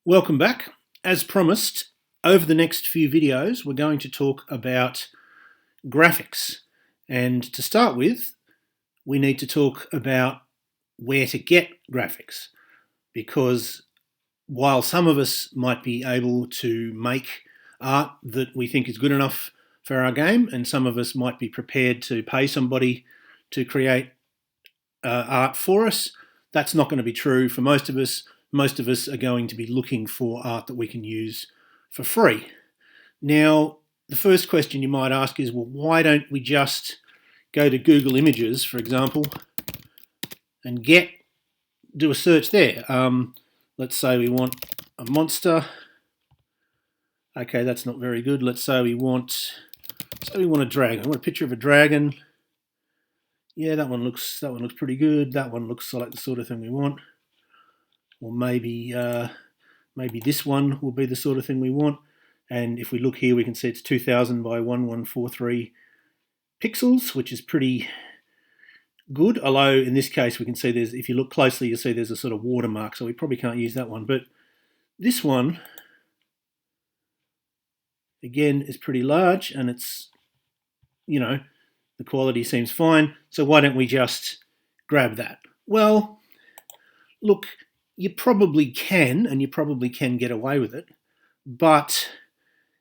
Welcome back. As promised, over the next few videos, we're going to talk about graphics. And to start with, we need to talk about where to get graphics. Because while some of us might be able to make art that we think is good enough for our game, and some of us might be prepared to pay somebody to create art for us, that's not going to be true for most of us. Most of us are going to be looking for art that we can use for free. Now, the first question you might ask is, well, why don't we just go to Google Images, for example, and do a search there. Let's say we want a monster. Okay, that's not very good. Let's say we want a dragon. I want a picture of a dragon. Yeah, that one looks pretty good. That one looks like the sort of thing we want. Or maybe this one will be the sort of thing we want. And if we look here, we can see it's 2000 by 1143 pixels, which is pretty good. Although in this case, we can see if you look closely, you'll see there's a sort of watermark, so we probably can't use that one. But this one, again, is pretty large, and it's, the quality seems fine. So why don't we just grab that? Well, look, you probably can, and you probably can get away with it, but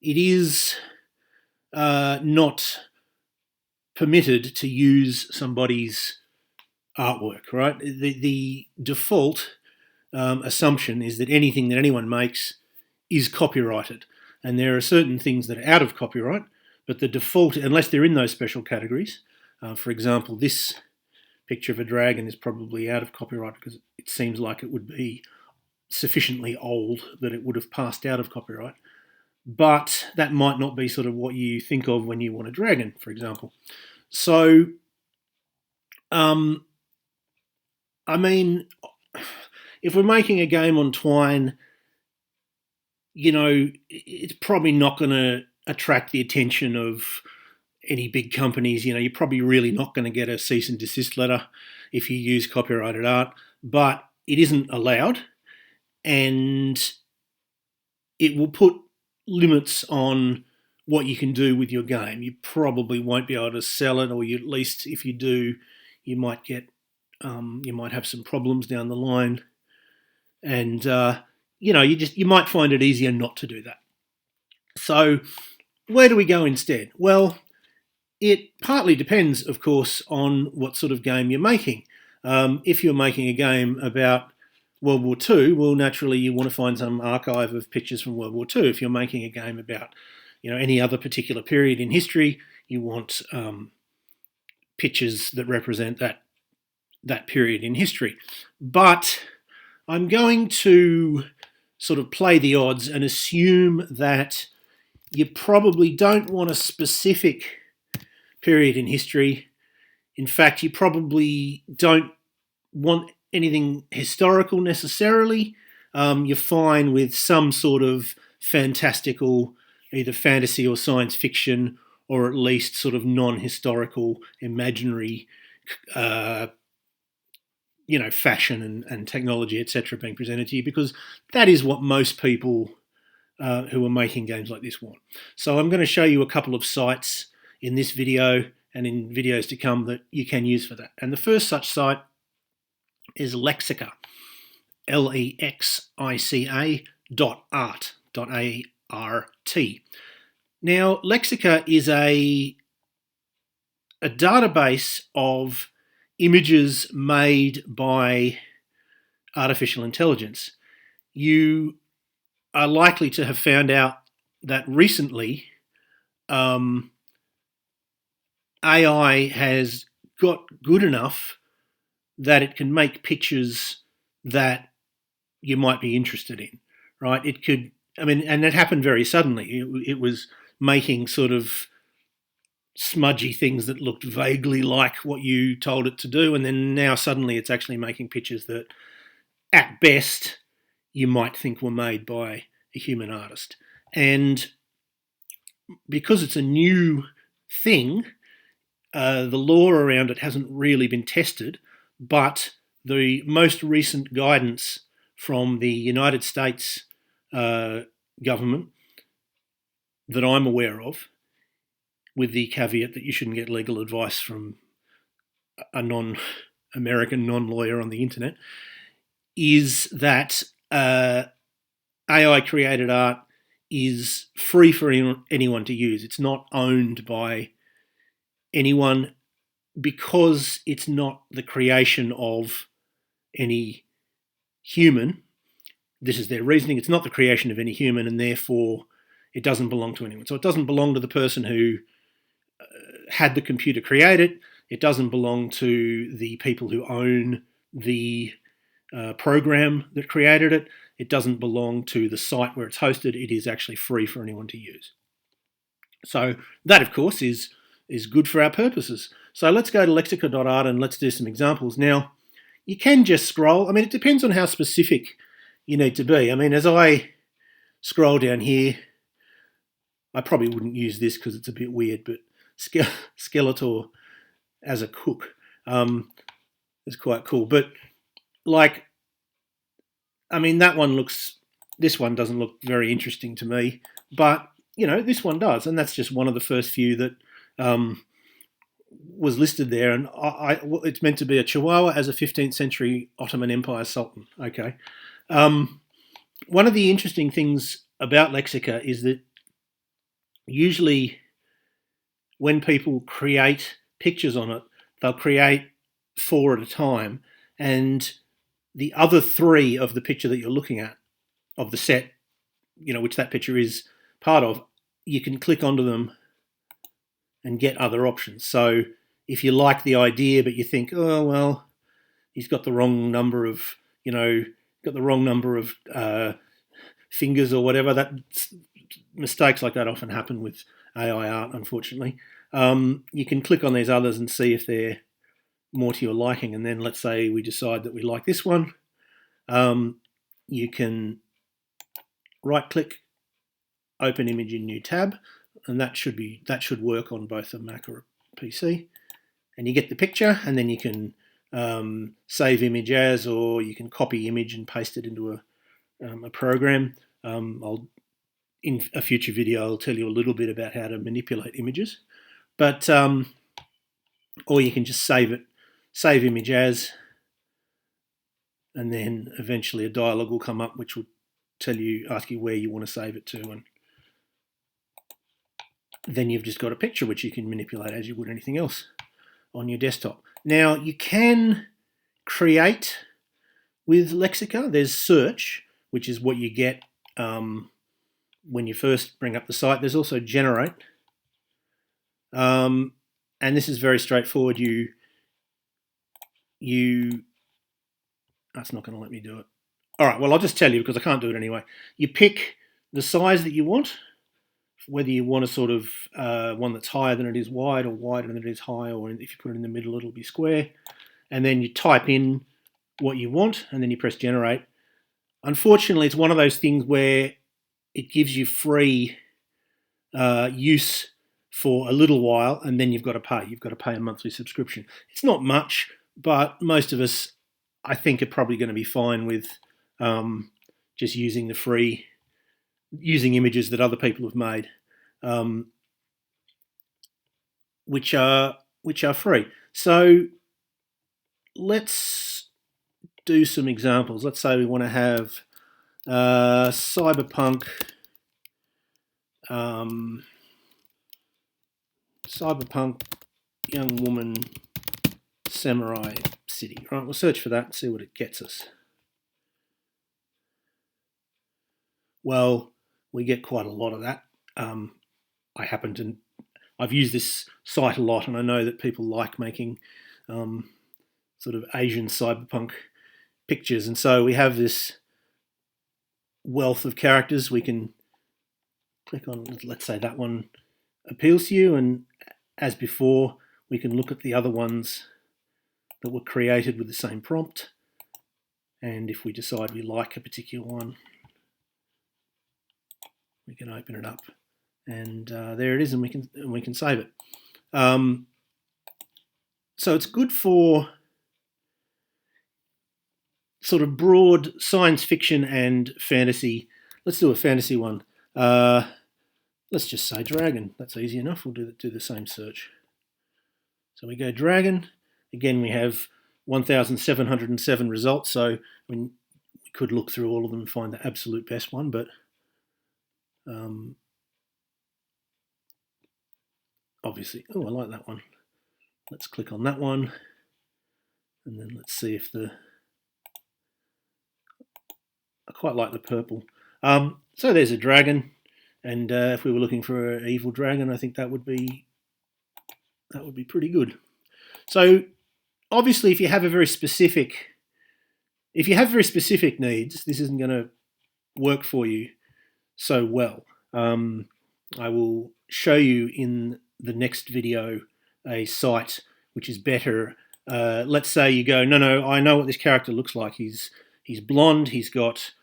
it is not permitted to use somebody's artwork, right? The default assumption is that anything that anyone makes is copyrighted, and there are certain things that are out of copyright, but the default, unless they're in those special categories, for example, this picture of a dragon is probably out of copyright because it seems like it would be sufficiently old that it would have passed out of copyright. But that might not be sort of what you think of when you want a dragon, for example. So, I mean, if we're making a game on Twine, it's probably not going to attract the attention of any big companies. You're probably really not going to get a cease and desist letter if you use copyrighted art, but it isn't allowed, and it will put limits on what you can do with your game. You probably won't be able to sell it, or at least if you do, you might have some problems down the line, and you might find it easier not to do that. So where do we go instead? Well, it partly depends, of course, on what sort of game you're making. If you're making a game about World War II, well, naturally you want to find some archive of pictures from World War II. If you're making a game about, any other particular period in history, you want pictures that represent that period in history. But I'm going to sort of play the odds and assume that you probably don't want a specific period in history. In fact, you probably don't want anything historical necessarily. You're fine with some sort of fantastical, either fantasy or science fiction, or at least sort of non-historical, imaginary, fashion and technology, etc., being presented to you, because that is what most people who are making games like this want. So I'm going to show you a couple of sites in this video and in videos to come that you can use for that. And the first such site is Lexica, Lexica.art, A-R-T. Now, Lexica is a database of images made by artificial intelligence. You are likely to have found out that recently AI has got good enough that it can make pictures that you might be interested in, right? It could, and it happened very suddenly. It was making sort of smudgy things that looked vaguely like what you told it to do, and then now suddenly it's actually making pictures that, at best, you might think were made by a human artist. And because it's a new thing, the law around it hasn't really been tested, but the most recent guidance from the United States government that I'm aware of, with the caveat that you shouldn't get legal advice from a non-American, non-lawyer on the internet, is that AI created art is free for anyone to use. It's not owned by anyone because it's not the creation of any human. This is their reasoning. It's not the creation of any human, and therefore it doesn't belong to anyone. So it doesn't belong to the person who had the computer create it. It doesn't belong to the people who own the program that created it. It doesn't belong to the site where it's hosted. It is actually free for anyone to use. So that, of course, is good for our purposes. So let's go to lexica.art and let's do some examples. Now, you can just scroll. I mean, it depends on how specific you need to be. I mean, as I scroll down here, I probably wouldn't use this because it's a bit weird, but Skeletor as a cook is quite cool. But like, I mean, this one doesn't look very interesting to me, but this one does, and that's just one of the first few that was listed there, and it's meant to be a Chihuahua as a 15th century Ottoman Empire sultan. Okay. One of the interesting things about Lexica is that usually when people create pictures on it, they'll create 4 at a time, and the other 3 of the picture that you're looking at, of the set, which that picture is part of, you can click onto them and get other options. So if you like the idea, but you think, oh, well, he's got the wrong number of, fingers or whatever, that mistakes like that often happen with AI art, unfortunately. You can click on these others and see if they're more to your liking. And then let's say we decide that we like this one. You can right-click, open image in new tab, and that should work on both a Mac or a PC. And you get the picture, and then you can save image as, or you can copy image and paste it into a program. In a future video, I'll tell you a little bit about how to manipulate images, but or you can just save image as, and then eventually a dialog will come up which will ask you where you want to save it to, and then you've just got a picture which you can manipulate as you would anything else on your desktop. Now, you can create with Lexica. There's search, which is what you get when you first bring up the site. There's also generate, and this is very straightforward. That's not going to let me do it. All right, well, I'll just tell you because I can't do it anyway. You pick the size that you want, whether you want a sort of one that's higher than it is wide, or wider than it is high, or if you put it in the middle, it'll be square. And then you type in what you want, and then you press generate. Unfortunately, it's one of those things where it gives you free use for a little while, and then you've got to pay. You've got to pay a monthly subscription. It's not much, but most of us, I think, are probably going to be fine with just using using images that other people have made, which are free. So let's do some examples. Let's say we want to have cyberpunk young woman samurai city. Right, we'll search for that and see what it gets us. Well, we get quite a lot of that. I've used this site a lot, and I know that people like making sort of Asian cyberpunk pictures, and so we have this wealth of characters. We can click on, let's say that one appeals to you, and as before, we can look at the other ones that were created with the same prompt, and if we decide we like a particular one, we can open it up, and there it is, and we can save it. So it's good for sort of broad science fiction and fantasy let's do a fantasy one. Let's just say dragon. That's easy enough. We'll do the same search. So we go dragon. Again, we have 1,707 results. So I mean, we could look through all of them and find the absolute best one, but obviously, oh, I like that one. Let's click on that one, and then let's see if I quite like the purple. So there's a dragon, and if we were looking for an evil dragon, I think that would be pretty good. So obviously, if you have very specific needs, this isn't going to work for you so well. I will show you in the next video a site which is better. Let's say you go, no, I know what this character looks like. He's blonde, he's got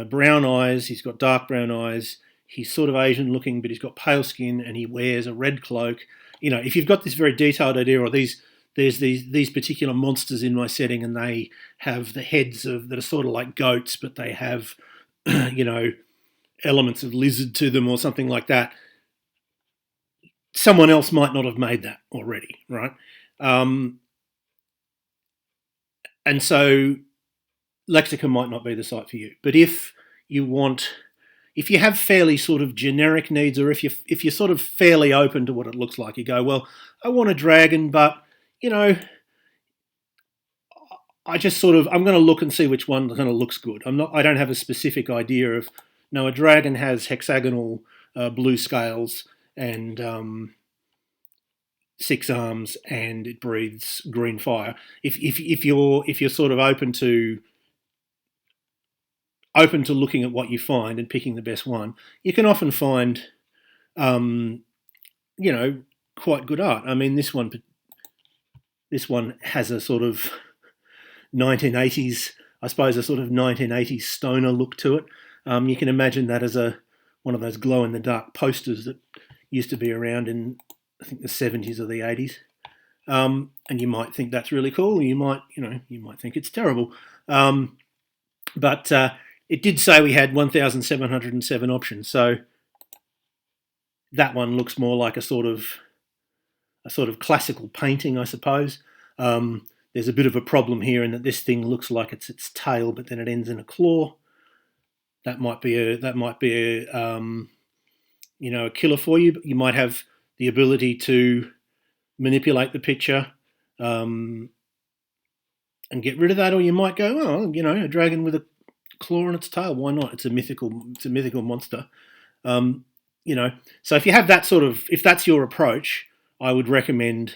brown eyes, he's got dark brown eyes, he's sort of Asian looking, but he's got pale skin and he wears a red cloak. You know, if you've got this very detailed idea, or there's these particular monsters in my setting and they have the heads that are sort of like goats, but they have, you know, elements of lizard to them or something like that. Someone else might not have made that already, right? And so Lexica might not be the site for you. But if you have fairly sort of generic needs, or if you're sort of fairly open to what it looks like, you go, well, I want a dragon, but you know, I'm going to look and see which one kind of looks good. I don't have a specific idea of, no, a dragon has hexagonal blue scales and 6 arms and it breathes green fire. If you're sort of open to looking at what you find and picking the best one, you can often find, you know, quite good art. I mean, this one has a sort of 1980s, I suppose, a sort of 1980s stoner look to it. You can imagine that as one of those glow-in-the-dark posters that used to be around in, I think, the 70s or the 80s. And you might think that's really cool. You might think it's terrible. But it did say we had 1,707 options. So that one looks more like a sort of classical painting, I suppose. There's a bit of a problem here in that this thing looks like it's its tail, but then it ends in a claw. That might be a killer for you. But you might have the ability to manipulate the picture and get rid of that, or you might go, oh, you know, a dragon with a claw on its tail. Why not? It's a mythical monster. You know, so if you have that if that's your approach, I would recommend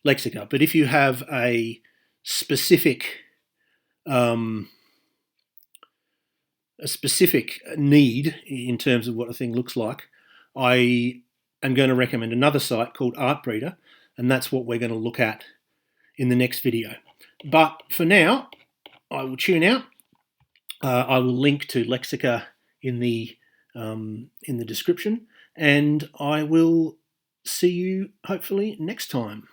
Lexica. But if you have a specific need in terms of what a thing looks like, I am going to recommend another site called Artbreeder, and that's what we're going to look at in the next video. But for now, I will tune out. I will link to Lexica in the description, and I will see you hopefully next time.